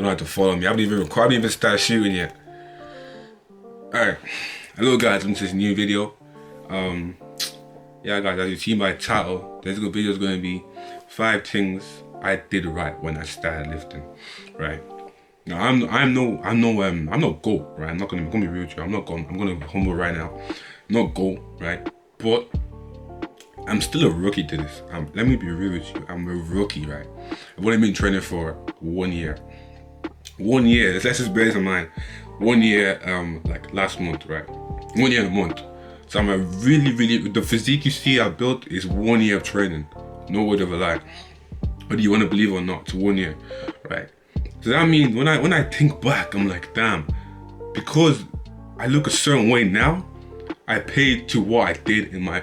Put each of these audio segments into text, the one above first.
know how to follow me. I haven't even started shooting yet. Alright, hello guys, welcome to this new video. Yeah guys, as you see my title, this video is going to be 5 things I did right when I started lifting. Right now, I'm no GOAT, right? I'm gonna be real with you. I'm gonna be humble right now. I'm not GOAT, right? But I'm still a rookie to this. Let me be real with you. I'm a rookie, right? I've only been training for 1 year. 1 year. Let's just bear this in mind. 1 year, like last month, right? 1 year and a month. So I'm a really the physique you see I built is 1 year of training. No word of a lie. Whether you want to believe or not, it's 1 year, right? So that means when I think back, I'm like, damn, because I look a certain way now, I paid to what I did in my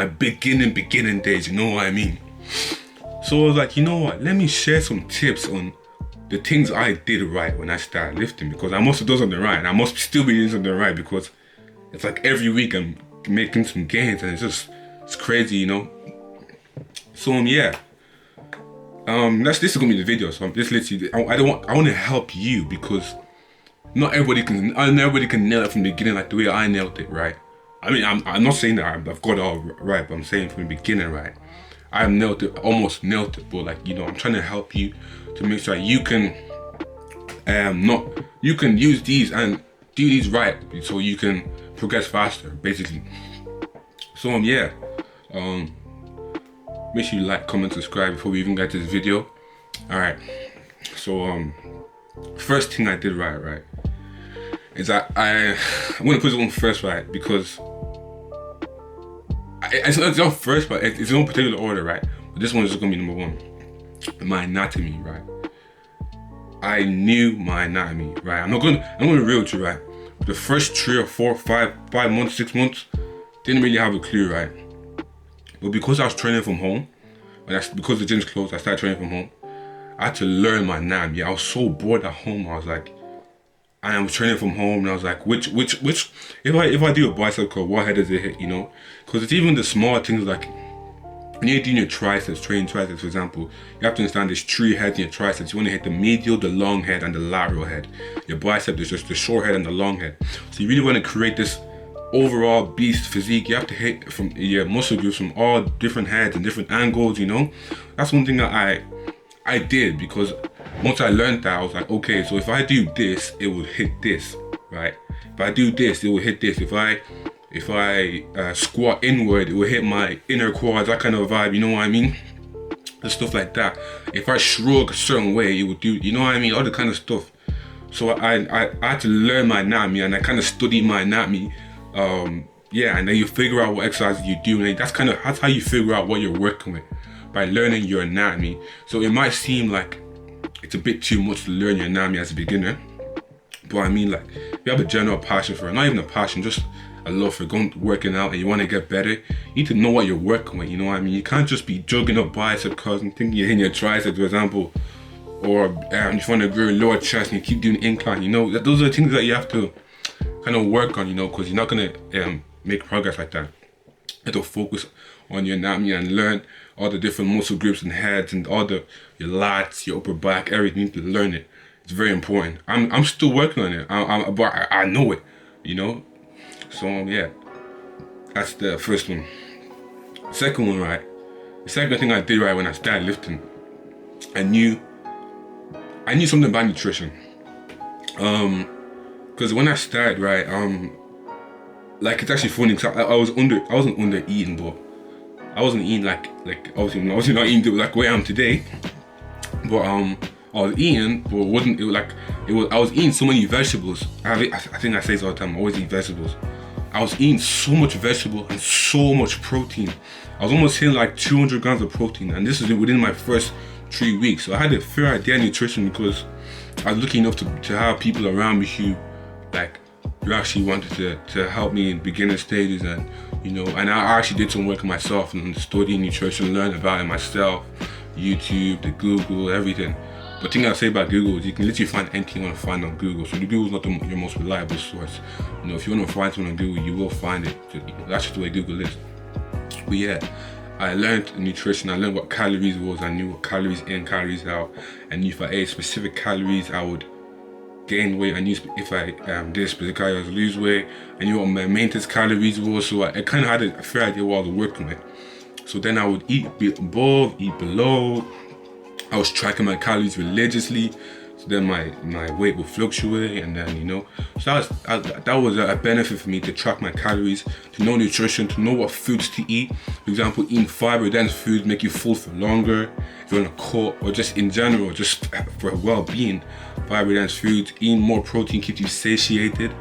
beginning days. You know what I mean? So I was like, you know what? Let me share some tips on the things I did right when I started lifting, because I must have done something right, and I must still be doing something right, because it's like every week I'm making some gains, and it's crazy, you know. So yeah, this is gonna be the video. So I'm just literally, I want to help you, because not everybody can nail it from the beginning like the way I nailed it, right? I mean, I'm not saying that I've got it all right, but I'm saying from the beginning, right? I've almost nailed it, but like, you know, I'm trying to help you to make sure you can you can use these and do these right, so you can progress faster, basically. So yeah, make sure you like, comment, subscribe before we even get to this video. All right. So first thing I did right is that I'm gonna put this one first, right? Because it's not first, but it's in no particular order, right? But this one is just gonna be number 1. My anatomy, right? I knew my anatomy, right? I'm gonna be real with you, right? The first 3 or 4, 5 months, 6 months, didn't really have a clue, right? But because I was training from home, because the gym's closed, I started training from home. I had to learn my anatomy. I was so bored at home. I was like, I am training from home, and I was like, which if I do a bicep curl, what head does it hit, you know? Because it's even the small things, like when you're doing your triceps, training triceps, for example, you have to understand there's 3 heads in your triceps. You want to hit the medial, the long head, and the lateral head. Your bicep is just the short head and the long head. So you really want to create this overall beast physique. You have to hit from your muscle groups from all different heads and different angles, you know? That's one thing that I did, because once I learned that, I was like, okay, so if I do this, it will hit this, right? If I do this, it will hit this. If I squat inward, it will hit my inner quads, that kind of vibe, you know what I mean? The stuff like that. If I shrug a certain way, it will do, you know what I mean? All the kind of stuff. So I had to learn my anatomy, and I kind of studied my anatomy. Yeah, and then you figure out what exercises you do, and that's how you figure out what you're working with, by learning your anatomy. So it might seem like it's a bit too much to learn your anatomy as a beginner, but I mean, like, if you have a general passion for it, not even a passion, just a love for working out, and you want to get better, you need to know what you're working with, you know what I mean? You can't just be jugging up bicep curls and thinking you're hitting your triceps, for example, or if you want to grow lower chest and you keep doing incline, you know, those are the things that you have to kind of work on, you know, because you're not going to make progress like that. You have to focus on your anatomy and learn all the different muscle groups and heads and all your lats, your upper back, everything. You need to learn it. It's very important. I'm still working on it, but I know it, you know. So yeah, that's the first one. Second one, right? The second thing I did right when I started lifting, I knew something about nutrition. Because when I started, right, like, it's actually funny, because I wasn't under eating, but I wasn't eating like obviously not eating like where I am today. But I was eating, but I was eating so many vegetables. I think I say this all the time. I always eat vegetables. I was eating so much vegetable and so much protein. I was almost hitting like 200 grams of protein, and this is within my first 3 weeks. So I had a fair idea of nutrition, because I was lucky enough to have people around me who actually wanted to help me in beginner stages, and you know, and I actually did some work on myself and studying nutrition, learn about it myself, YouTube, the Google, everything. But the thing I say about Google is you can literally find anything you want to find on Google. So the Google is not your most reliable source. You know, if you want to find something on Google, you will find it. That's just the way Google is. But yeah, I learned nutrition. I learned what calories was. I knew what calories in, calories out. I knew if I ate specific calories, I would gain weight. I knew if I did specific calories, I would lose weight. I knew what my maintenance calories was. So I kind of had a fair idea what I was working with. So then I would eat above, eat below. I was tracking my calories religiously. So then my weight would fluctuate, and then so that was a benefit for me, to track my calories, to know nutrition, to know what foods to eat. For example, eating fiber-dense foods make you full for longer if you're on a cut, or just in general, just for well-being. Fiber-dense foods, eating more protein keeps you satiated,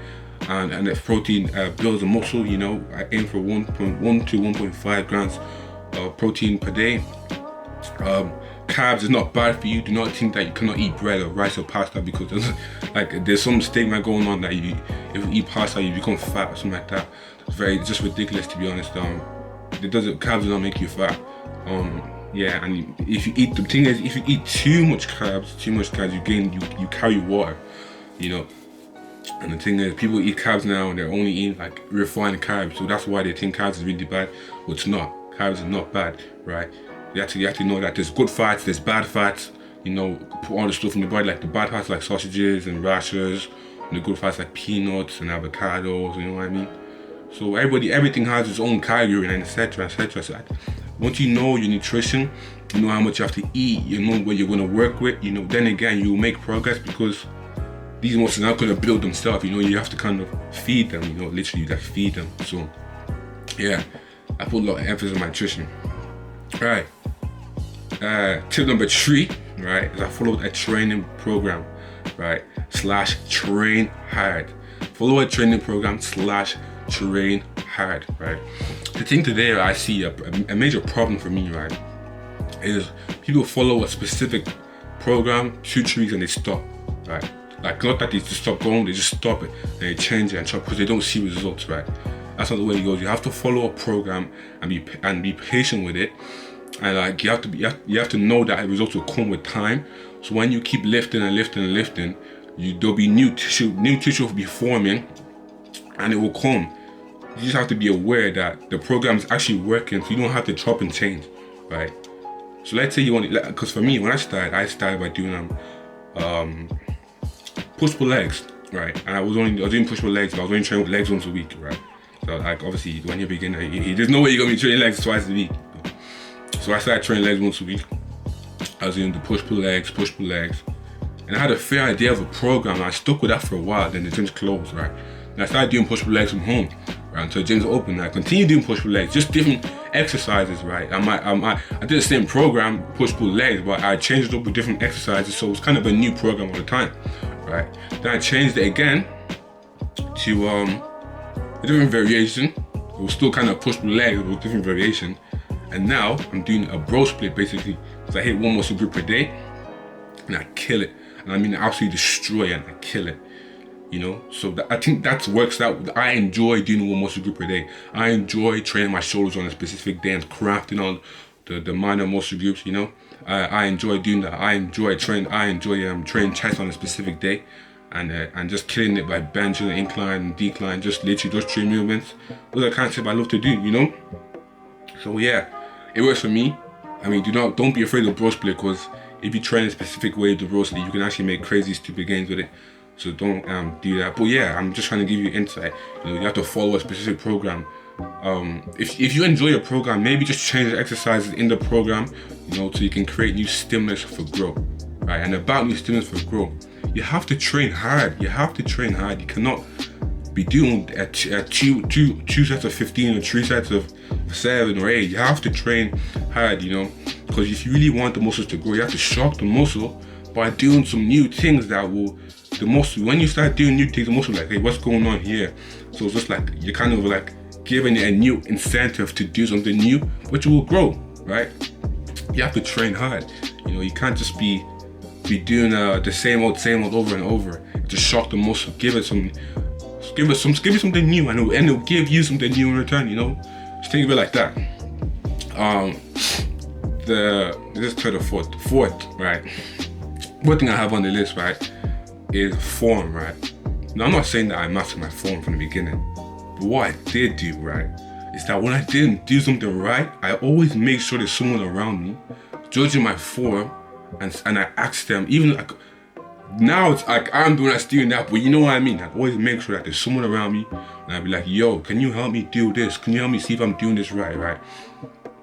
and if protein builds a muscle, I aim for 1.1 to 1.5 grams of protein per day. Carbs is not bad for you. Do not think that you cannot eat bread or rice or pasta, because there's some stigma going on that if you eat pasta you become fat or something like that. It's just ridiculous, to be honest. Carbs do not make you fat. And if you eat, the thing is, if you eat too much carbs, you carry water, And the thing is, people eat carbs now and they're only eating like refined carbs, so that's why they think carbs is really bad. But it's not. Carbs are not bad, right? You have to know that there's good fats, there's bad fats. Put all the stuff in the body, like the bad fats like sausages and rashers, and the good fats like peanuts and avocados. You know what I mean? So everything has its own calorie and etc. So once you know your nutrition, you know how much you have to eat, you know what you're going to work with. Then again, you'll make progress, because these muscles are not going to build themselves. You have to kind of feed them. Literally, like feed them. So yeah, I put a lot of emphasis on my nutrition. Right. Tip number 3, right, is I followed a training program, right, /train hard. Follow a training program /train hard, right. The thing today, I see a major problem for me, right, is people follow a specific program 2-3 weeks and they stop, right. Like, not that they just stop going, they just stop it and they change it and try, because they don't see results, right. That's not the way it goes. You have to follow a program and be patient with it. And you have to know that results will come with time. So when you keep lifting and lifting and lifting, there'll be new tissue will be forming, and it will come. You just have to be aware that the program is actually working, so you don't have to chop and change, right? So let's say you want, because for me, when I started by doing push-pull legs, right? And I was doing push-pull legs, but I was only training with legs once a week, right? So obviously when you're beginner, there's no way you're gonna be training legs twice a week. So I started training legs once a week. I was doing the push-pull legs, and I had a fair idea of a program, and I stuck with that for a while. Then the gym's closed, right? And I started doing push-pull legs from home, right? Until the gym's open. And I continued doing push-pull legs, just different exercises, right? I did the same program, push-pull legs, but I changed it up with different exercises, so it was kind of a new program all the time, right? Then I changed it again to a different variation. It was still kind of push-pull legs, but with different variation. And now I'm doing a bro split, basically. So I hit one muscle group per day and I kill it. And I mean, I absolutely destroy it and I kill it. So I think that works out. I enjoy doing one muscle group per day. I enjoy training my shoulders on a specific day and crafting on the minor muscle groups, I enjoy doing that. I enjoy training chest on a specific day. And just killing it by benching, incline, and decline, just literally those 3 movements. Those are the kind of stuff I love to do, So yeah, it works for me. I mean, don't be afraid of bro split, because if you train a specific way to bro split, you can actually make crazy, stupid gains with it. So don't do that. But yeah, I'm just trying to give you insight. You have to follow a specific program. If you enjoy your program, maybe just change the exercises in the program, so you can create new stimulus for growth, right? And about new stimulus for growth, you have to train hard. You You cannot be doing two sets of 15 or 3 sets of 7 or 8. You have to train hard, because if you really want the muscles to grow, you have to shock the muscle by doing some new things that will, the muscle, when you start doing new things, the muscle like, hey, what's going on here? So it's just like, you're kind of like giving it a new incentive to do something new, which will grow, right? You have to train hard. You can't just be doing the same old over and over. Just shock the muscle, give it something new, and it'll give you something new in return. Just think of it like that. This is to the fourth, right? One thing I have on the list, right, is form, right? Now I'm not saying that I mastered my form from the beginning, but what I did do, right, is that when I didn't do something right, I always make sure there's someone around me judging my form, and I ask them, even like now it's like I'm doing that, but you know what I mean? I always make sure that there's someone around me, and I'll be like, yo, can you help me do this? Can you help me see if I'm doing this right?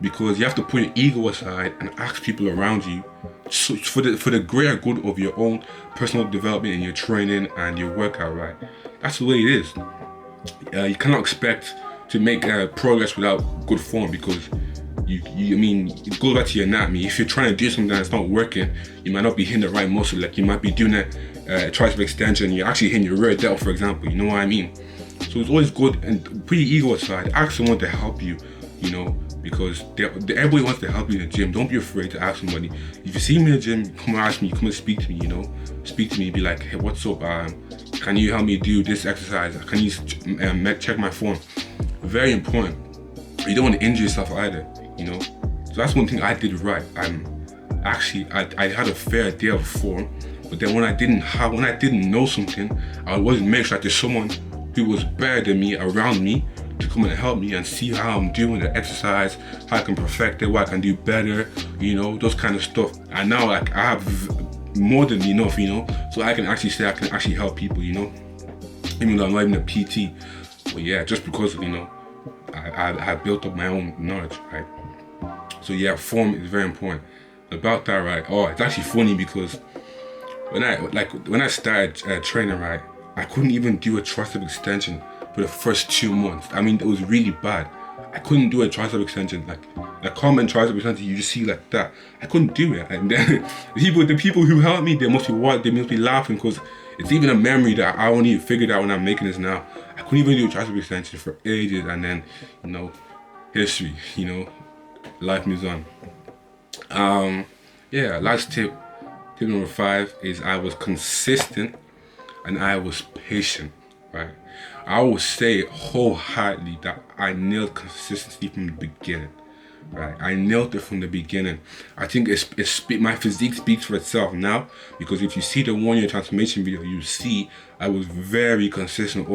Because you have to put your ego aside and ask people around you for the greater good of your own personal development and your training and your workout, right? That's the way it is. You cannot expect to make progress without good form, because it goes back to your anatomy. If you're trying to do something that's not working, you might not be hitting the right muscle. Like you might be doing a tricep extension, you're actually hitting your rear delt, for example. You know what I mean? So it's always good, and put your ego aside. Ask someone to help you, because everybody wants to help you in the gym. Don't be afraid to ask somebody. If you see me in the gym, come and ask me, come and speak to me, Speak to me, be like, hey, what's up? Can you help me do this exercise? Can you check my form? Very important. You don't want to injure yourself either, So that's one thing I did right. I had a fair idea of form, but then when I didn't know something, I always make sure that there's someone who was better than me around me to come and help me and see how I'm doing the exercise, how I can perfect it, what I can do better, those kind of stuff. And now I have more than enough, so I can actually say I can actually help people, even though I'm not even a PT. But yeah, just because, I built up my own knowledge, right? So yeah, form is very important. About that, right? Oh, it's actually funny because when I started training, right, I couldn't even do a tricep extension for the first 2 months. I mean, it was really bad. I couldn't do a tricep extension, like a common tricep extension you just see like that. I couldn't do it. And then the people who helped me, they must be laughing, because it's even a memory that I only figured out when I'm making this now. I couldn't even do a tricep extension for ages, and then, history, life moves on. Last tip number 5 is I was consistent and I was patient, right? I will say wholeheartedly that I nailed consistency from the beginning, right? I nailed it from the beginning. I think my physique speaks for itself now, because if you see the 1 year transformation video, you see I was very consistent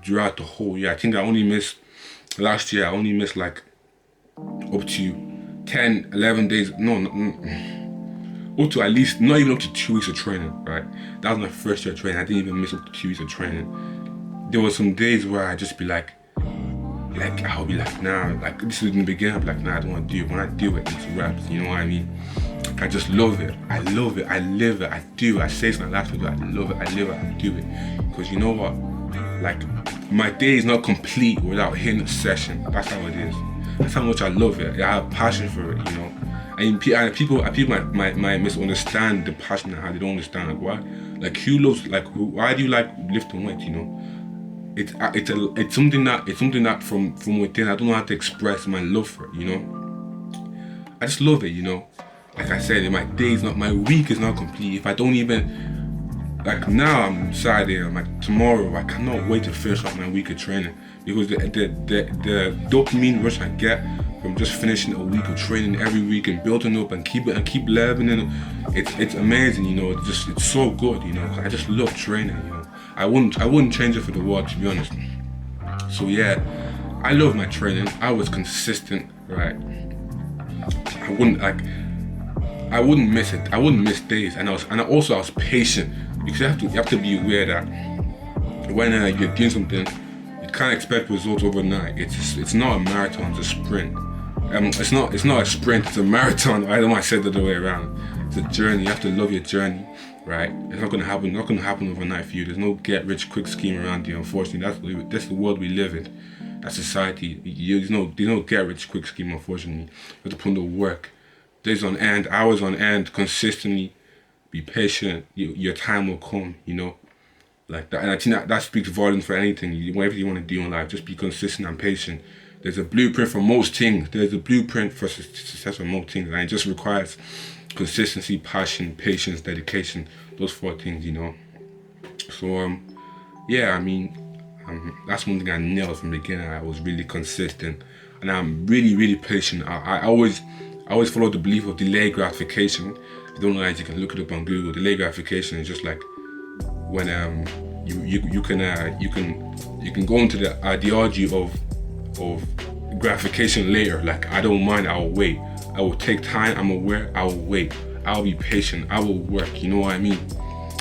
throughout the whole year. I think last year I only missed like up to 10, 11 days, up to at least, not even up to 2 weeks of training, right? That was my first year of training. I didn't even miss up to 2 weeks of training. There were some days where I'd just be like I'll be like, nah, like this is in the beginning, I'll be like, nah, I don't want to do it. When I do it, it's raps, you know what I mean? I just love it. I love it. I live it. I do it. I say it's my last video. I love it. I live it. I do it. Because you know what? Like, my day is not complete without hitting a session. That's how it is. That's how much I love it. I have passion for it, And people might misunderstand the passion I have. They don't understand, like, why? Like, why do you like lifting weights, It's something that from within, I don't know how to express my love for it, I just love it, Like I said, my week is not complete if I don't even, like now I'm Saturday, I'm like tomorrow, I cannot wait to finish off my week of training, because the dopamine rush I get from just finishing a week of training every week and building up and keep leveling, it's amazing, it's so good, I just love training, I wouldn't change it for the world, to be honest. So yeah, I love my training. I was consistent, right? I wouldn't miss it. I wouldn't miss days, and I was patient, because you have to be aware that when you're doing something, you can't expect results overnight. It's not a marathon, it's a sprint. It's not a sprint, it's a marathon. I don't want to say it the other way around. It's a journey. You have to love your journey, right? It's not gonna happen overnight for you. There's no get rich quick scheme around you. Unfortunately, that's the world we live in. That's society. There's no get rich quick scheme. Unfortunately, you have to put in the work, days on end, hours on end, consistently. Be patient. Your time will come. Like that. And I think that speaks volumes for anything. Whatever you want to do in life, just be consistent and patient. There's a blueprint for most things. There's a blueprint for success for most things, and it just requires consistency, passion, patience, dedication. Those 4 things, So that's one thing I nailed from the beginning. I was really consistent, and I'm really, really patient. I always follow the belief of delayed gratification. If you don't know that, you can look it up on Google. Delayed gratification is just like when you can go into the ideology of gratification later. Like, I don't mind, I will wait. I will take time, I'm aware, I will wait. I will be patient, I will work, you know what I mean?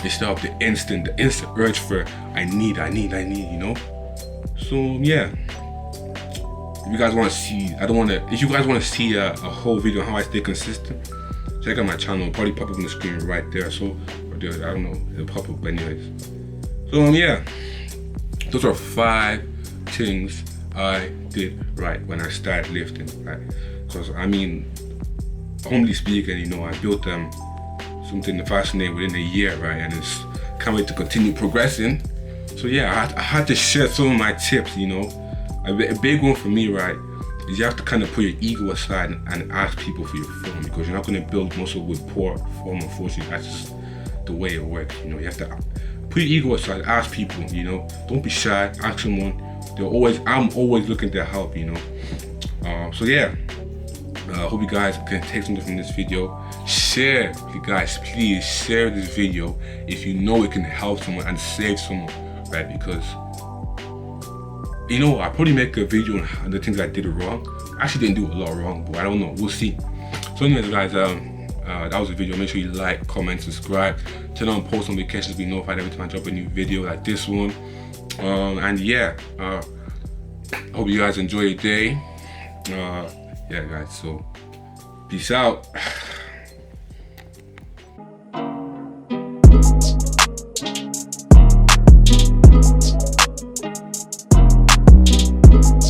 Instead of the instant urge for I need, you know? So yeah. If you guys want to see, if you guys want to see a whole video on how I stay consistent, check out my channel. It'll probably pop up on the screen right there. So, or there, I don't know, it'll pop up anyways. So yeah, those are 5 things I did right when I started lifting, right? Because I mean, humbly speaking, you know, I built something fascinating within a year, right? And it's can't wait to continue progressing. So yeah, I had to share some of my tips, you know. A big one for me, right, is you have to kind of put your ego aside and ask people for your form, because you're not going to build muscle with poor form, unfortunately. That's just the way it works, you know. You have to put your ego aside, ask people, you know. Don't be shy, ask someone. I'm always looking to help, you know. So yeah, I hope you guys can take something from this video. Share, you guys, please share this video if you know it can help someone and save someone, right? Because, you know, I probably make a video on the things I did wrong. I actually didn't do a lot wrong, but I don't know, we'll see. So anyways, guys, that was the video. Make sure you like, comment, subscribe, turn on post notifications to be notified every time I drop a new video like this one. And yeah, I hope you guys enjoy your day. Yeah, guys, so peace out.